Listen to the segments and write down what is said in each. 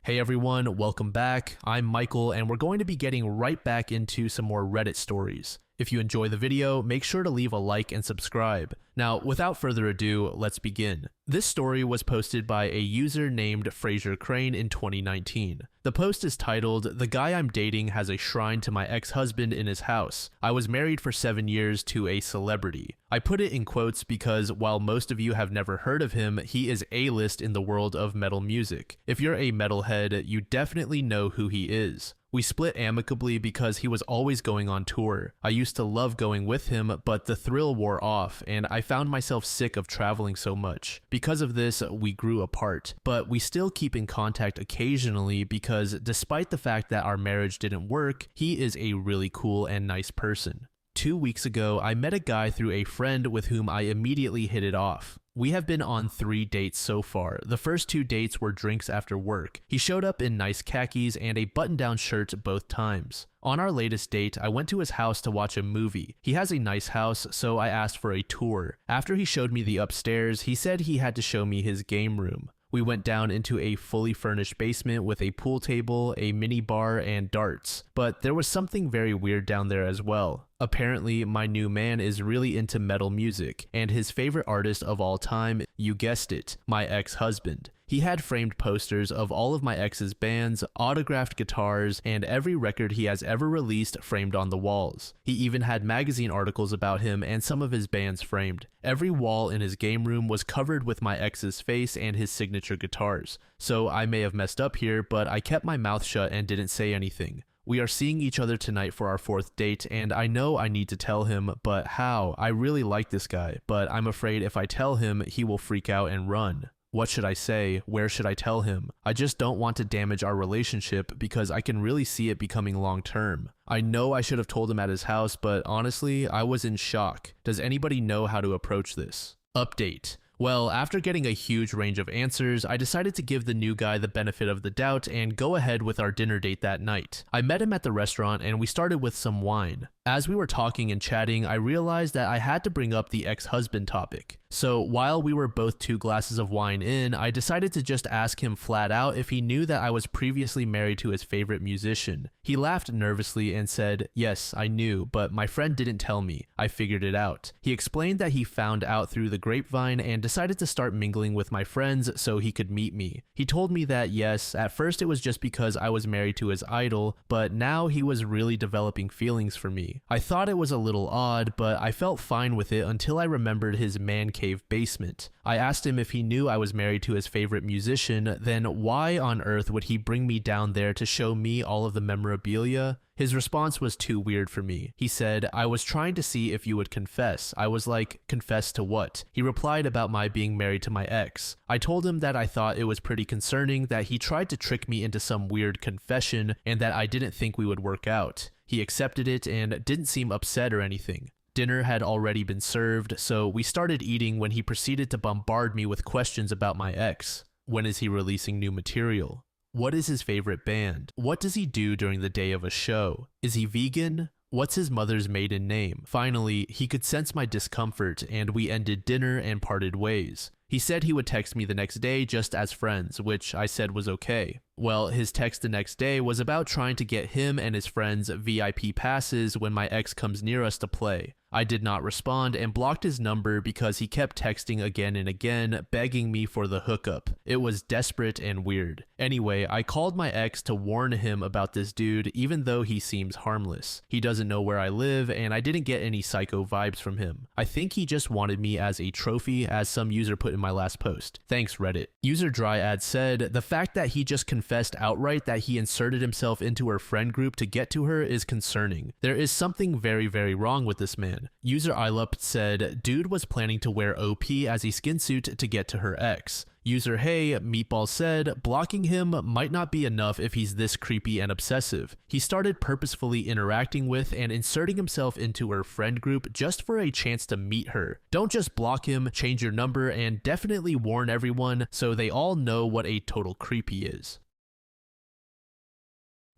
Hey everyone, welcome back. I'm Michael and we're going to be getting right back into some more Reddit stories. If you enjoy the video, make sure to leave a like and subscribe. Now, without further ado, let's begin. This story was posted by a user named Fraser Crane in 2019. The post is titled, "The guy I'm dating has a shrine to my ex-husband in his house. I was married for 7 years to a celebrity." I put it in quotes because while most of you have never heard of him, he is A-list in the world of metal music. If you're a metalhead, you definitely know who he is. We split amicably because he was always going on tour. I used to love going with him, but the thrill wore off, and I found myself sick of traveling so much. Because of this, we grew apart, but we still keep in contact occasionally because despite the fact that our marriage didn't work, he is a really cool and nice person. 2 weeks ago, I met a guy through a friend with whom I immediately hit it off. We have been on 3 dates so far. The first 2 dates were drinks after work. He showed up in nice khakis and a button-down shirt both times. On our latest date, I went to his house to watch a movie. He has a nice house, so I asked for a tour. After he showed me the upstairs, he said he had to show me his game room. We went down into a fully furnished basement with a pool table, a mini bar, and darts. But there was something very weird down there as well. Apparently, my new man is really into metal music, and his favorite artist of all time, you guessed it, my ex-husband. He had framed posters of all of my ex's bands, autographed guitars, and every record he has ever released framed on the walls. He even had magazine articles about him and some of his bands framed. Every wall in his game room was covered with my ex's face and his signature guitars. So I may have messed up here, but I kept my mouth shut and didn't say anything. We are seeing each other tonight for our 4th date, and I know I need to tell him, but how? I really like this guy, but I'm afraid if I tell him, he will freak out and run. What should I say? Where should I tell him? I just don't want to damage our relationship because I can really see it becoming long term. I know I should have told him at his house, but honestly, I was in shock. Does anybody know how to approach this? Update. Well, after getting a huge range of answers, I decided to give the new guy the benefit of the doubt and go ahead with our dinner date that night. I met him at the restaurant and we started with some wine. As we were talking and chatting, I realized that I had to bring up the ex-husband topic. So while we were both 2 glasses of wine in, I decided to just ask him flat out if he knew that I was previously married to his favorite musician. He laughed nervously and said, "Yes, I knew, but my friend didn't tell me. I figured it out." He explained that he found out through the grapevine and decided to start mingling with my friends so he could meet me. He told me that yes, at first it was just because I was married to his idol, but now he was really developing feelings for me. I thought it was a little odd, but I felt fine with it until I remembered his man cave basement. I asked him if he knew I was married to his favorite musician, then why on earth would he bring me down there to show me all of the memorabilia? His response was too weird for me. He said, "I was trying to see if you would confess." I was like, "Confess to what?" He replied about my being married to my ex. I told him that I thought it was pretty concerning that he tried to trick me into some weird confession and that I didn't think we would work out. He accepted it and didn't seem upset or anything. Dinner had already been served, so we started eating when he proceeded to bombard me with questions about my ex. When is he releasing new material? What is his favorite band? What does he do during the day of a show? Is he vegan? What's his mother's maiden name? Finally, he could sense my discomfort and we ended dinner and parted ways. He said he would text me the next day just as friends, which I said was okay. Well, his text the next day was about trying to get him and his friends VIP passes when my ex comes near us to play. I did not respond and blocked his number because he kept texting again and again, begging me for the hookup. It was desperate and weird. Anyway, I called my ex to warn him about this dude even though he seems harmless. He doesn't know where I live and I didn't get any psycho vibes from him. I think he just wanted me as a trophy, as some user put in my last post. Thanks, Reddit. User Dryad said, "The fact that he just confessed outright that he inserted himself into her friend group to get to her is concerning. There is something very, very wrong with this man." User Ilup said, "Dude was planning to wear OP as a skin suit to get to her ex." User Hey Meatball said, "Blocking him might not be enough if he's this creepy and obsessive. He started purposefully interacting with and inserting himself into her friend group just for a chance to meet her. Don't just block him, change your number, and definitely warn everyone so they all know what a total creep he is."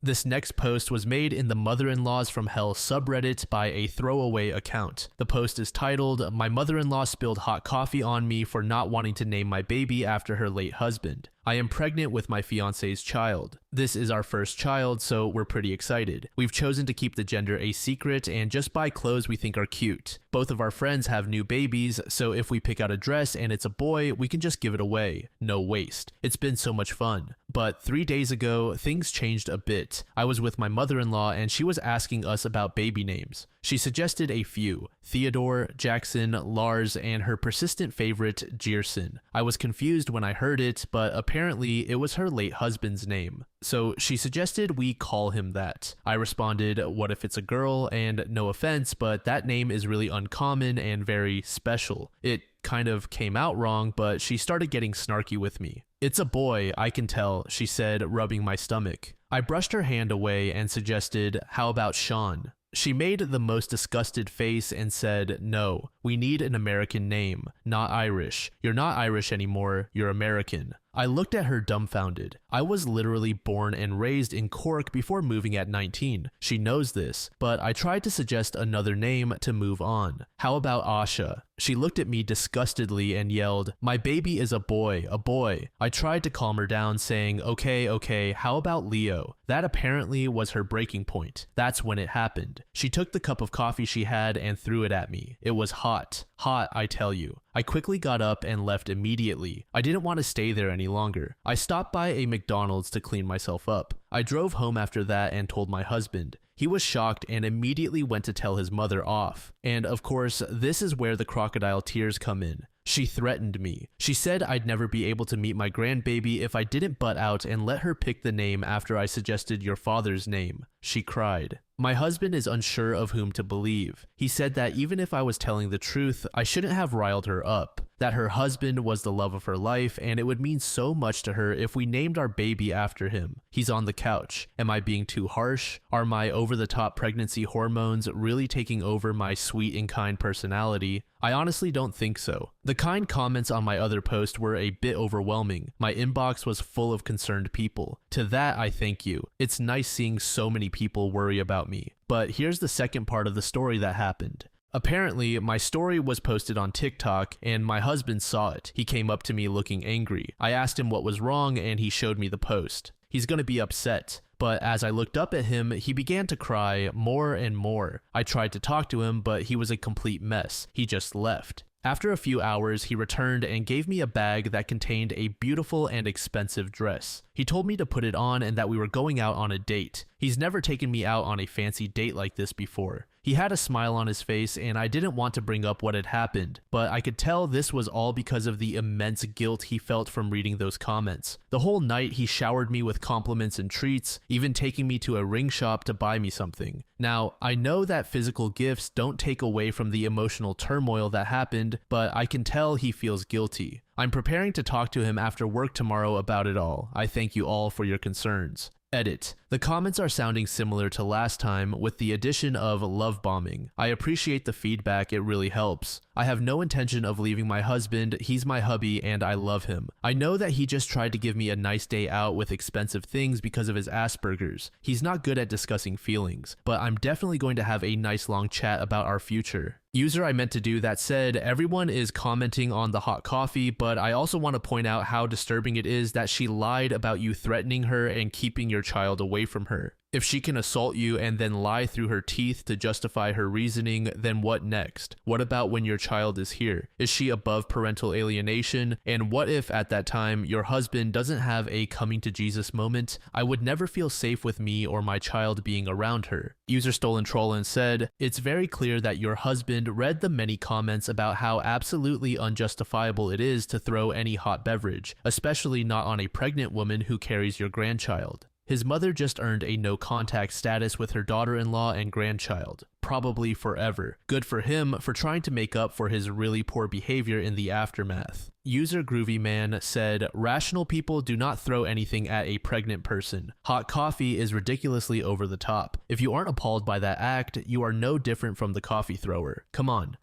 This next post was made in the Mother-in-Laws from Hell subreddit by a throwaway account. The post is titled, "My mother-in-law spilled hot coffee on me for not wanting to name my baby after her late husband. I am pregnant with my fiance's child. This is our first child, so we're pretty excited. We've chosen to keep the gender a secret and just buy clothes we think are cute. Both of our friends have new babies, so if we pick out a dress and it's a boy, we can just give it away. No waste. It's been so much fun. But 3 days ago, things changed a bit. I was with my mother-in-law and she was asking us about baby names. She suggested a few: Theodore, Jackson, Lars, and her persistent favorite, Jerson. I was confused when I heard it, but apparently it was her late husband's name. So she suggested we call him that. I responded, what if it's a girl? And no offense, but that name is really uncommon and very special. It kind of came out wrong, but she started getting snarky with me. It's a boy, I can tell, she said, rubbing my stomach. I brushed her hand away and suggested, how about Sean? She made the most disgusted face and said, no, we need an American name, not Irish. You're not Irish anymore, you're American. I looked at her dumbfounded. I was literally born and raised in Cork before moving at 19. She knows this, but I tried to suggest another name to move on. How about Asha? She looked at me disgustedly and yelled, my baby is a boy, a boy. I tried to calm her down, saying, okay, how about Leo? That apparently was her breaking point. That's when it happened. She took the cup of coffee she had and threw it at me. It was hot. Hot, I tell you. I quickly got up and left immediately. I didn't want to stay there any longer. I stopped by a McDonald's to clean myself up. I drove home after that and told my husband. He was shocked and immediately went to tell his mother off. And of course, this is where the crocodile tears come in. She threatened me. She said I'd never be able to meet my grandbaby if I didn't butt out and let her pick the name after I suggested your father's name. She cried. My husband is unsure of whom to believe. He said that even if I was telling the truth, I shouldn't have riled her up. That her husband was the love of her life and it would mean so much to her if we named our baby after him. He's on the couch. Am I being too harsh? Are my over-the-top pregnancy hormones really taking over my sweet and kind personality? I honestly don't think so. The kind comments on my other post were a bit overwhelming. My inbox was full of concerned people. To that, I thank you. It's nice seeing so many people worry about me. But here's the second part of the story that happened. Apparently, my story was posted on TikTok and my husband saw it. He came up to me looking angry. I asked him what was wrong and he showed me the post. He's gonna be upset. But as I looked up at him, he began to cry more and more. I tried to talk to him, but he was a complete mess. He just left. After a few hours, he returned and gave me a bag that contained a beautiful and expensive dress. He told me to put it on and that we were going out on a date. He's never taken me out on a fancy date like this before. He had a smile on his face and I didn't want to bring up what had happened, but I could tell this was all because of the immense guilt he felt from reading those comments. The whole night he showered me with compliments and treats, even taking me to a ring shop to buy me something. Now, I know that physical gifts don't take away from the emotional turmoil that happened, but I can tell he feels guilty. I'm preparing to talk to him after work tomorrow about it all. I thank you all for your concerns. Edit. The comments are sounding similar to last time with the addition of love bombing. I appreciate the feedback, it really helps. I have no intention of leaving my husband, he's my hubby and I love him. I know that he just tried to give me a nice day out with expensive things because of his Asperger's. He's not good at discussing feelings, but I'm definitely going to have a nice long chat about our future. User I meant to do that said, everyone is commenting on the hot coffee, but I also want to point out how disturbing it is that she lied about you threatening her and keeping your child away from her. If she can assault you and then lie through her teeth to justify her reasoning, then what next? What about when your child is here? Is she above parental alienation? And what if at that time your husband doesn't have a coming to Jesus moment? I would never feel safe with me or my child being around her. User Stolen Trollin said, it's very clear that your husband read the many comments about how absolutely unjustifiable it is to throw any hot beverage, especially not on a pregnant woman who carries your grandchild. His mother just earned a no-contact status with her daughter-in-law and grandchild, probably forever. Good for him for trying to make up for his really poor behavior in the aftermath. User Groovy Man said, rational people do not throw anything at a pregnant person. Hot coffee is ridiculously over the top. If you aren't appalled by that act, you are no different from the coffee thrower. Come on.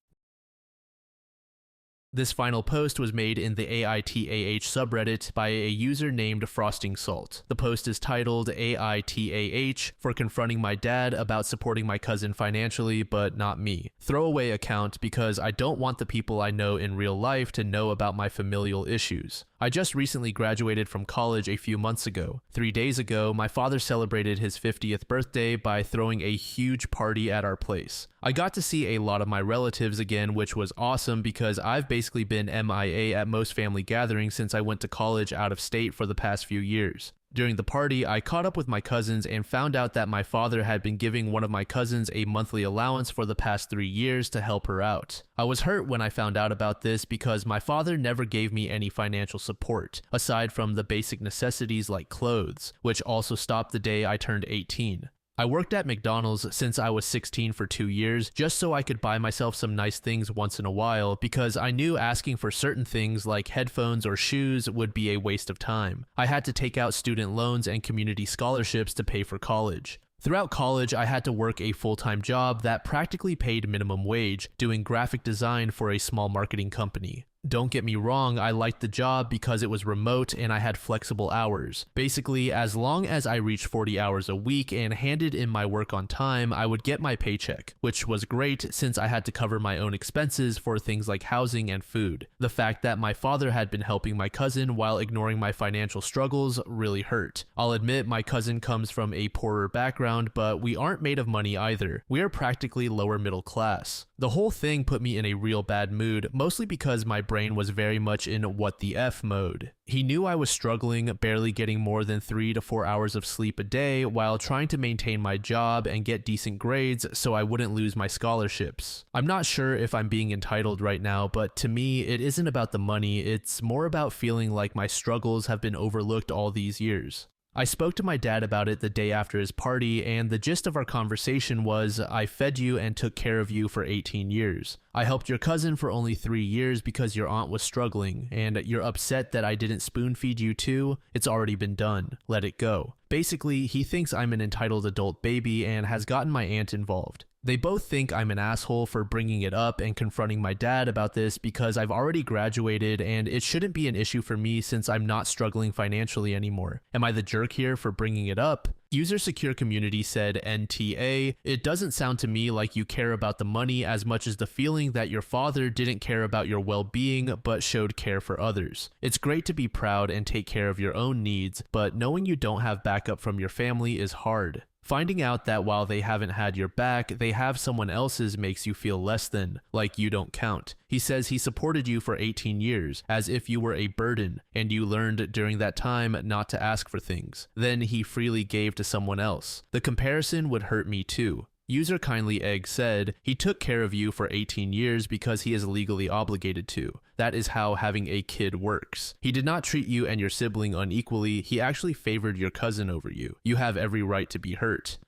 This final post was made in the AITAH subreddit by a user named Frosting Salt. The post is titled AITAH for confronting my dad about supporting my cousin financially, but not me. Throwaway account because I don't want the people I know in real life to know about my familial issues. I just recently graduated from college a few months ago. 3 days ago, my father celebrated his 50th birthday by throwing a huge party at our place. I got to see a lot of my relatives again, which was awesome because I've basically been MIA at most family gatherings since I went to college out of state for the past few years. During the party, I caught up with my cousins and found out that my father had been giving one of my cousins a monthly allowance for the past 3 years to help her out. I was hurt when I found out about this because my father never gave me any financial support, aside from the basic necessities like clothes, which also stopped the day I turned 18. I worked at McDonald's since I was 16 for 2 years, just so I could buy myself some nice things once in a while because I knew asking for certain things like headphones or shoes would be a waste of time. I had to take out student loans and community scholarships to pay for college. Throughout college, I had to work a full-time job that practically paid minimum wage, doing graphic design for a small marketing company. Don't get me wrong, I liked the job because it was remote and I had flexible hours. Basically, as long as I reached 40 hours a week and handed in my work on time, I would get my paycheck, which was great since I had to cover my own expenses for things like housing and food. The fact that my father had been helping my cousin while ignoring my financial struggles really hurt. I'll admit my cousin comes from a poorer background, but we aren't made of money either. We are practically lower middle class. The whole thing put me in a real bad mood, mostly because my brain was very much in what the F mode. He knew I was struggling, barely getting more than 3 to 4 hours of sleep a day while trying to maintain my job and get decent grades so I wouldn't lose my scholarships. I'm not sure if I'm being entitled right now, but to me, it isn't about the money, it's more about feeling like my struggles have been overlooked all these years. I spoke to my dad about it the day after his party, and the gist of our conversation was, I fed you and took care of you for 18 years. I helped your cousin for only 3 years because your aunt was struggling, and you're upset that I didn't spoon feed you too? It's already been done. Let it go. Basically, he thinks I'm an entitled adult baby and has gotten my aunt involved. They both think I'm an asshole for bringing it up and confronting my dad about this because I've already graduated and it shouldn't be an issue for me since I'm not struggling financially anymore. Am I the jerk here for bringing it up? User Secure Community said NTA, it doesn't sound to me like you care about the money as much as the feeling that your father didn't care about your well-being but showed care for others. It's great to be proud and take care of your own needs, but knowing you don't have backup from your family is hard. Finding out that while they haven't had your back, they have someone else's makes you feel less than, like you don't count. He says he supported you for 18 years, as if you were a burden, and you learned during that time not to ask for things. Then he freely gave to someone else. The comparison would hurt me too. User Kindly Egg said, he took care of you for 18 years because he is legally obligated to. That is how having a kid works. He did not treat you and your sibling unequally, he actually favored your cousin over you. You have every right to be hurt.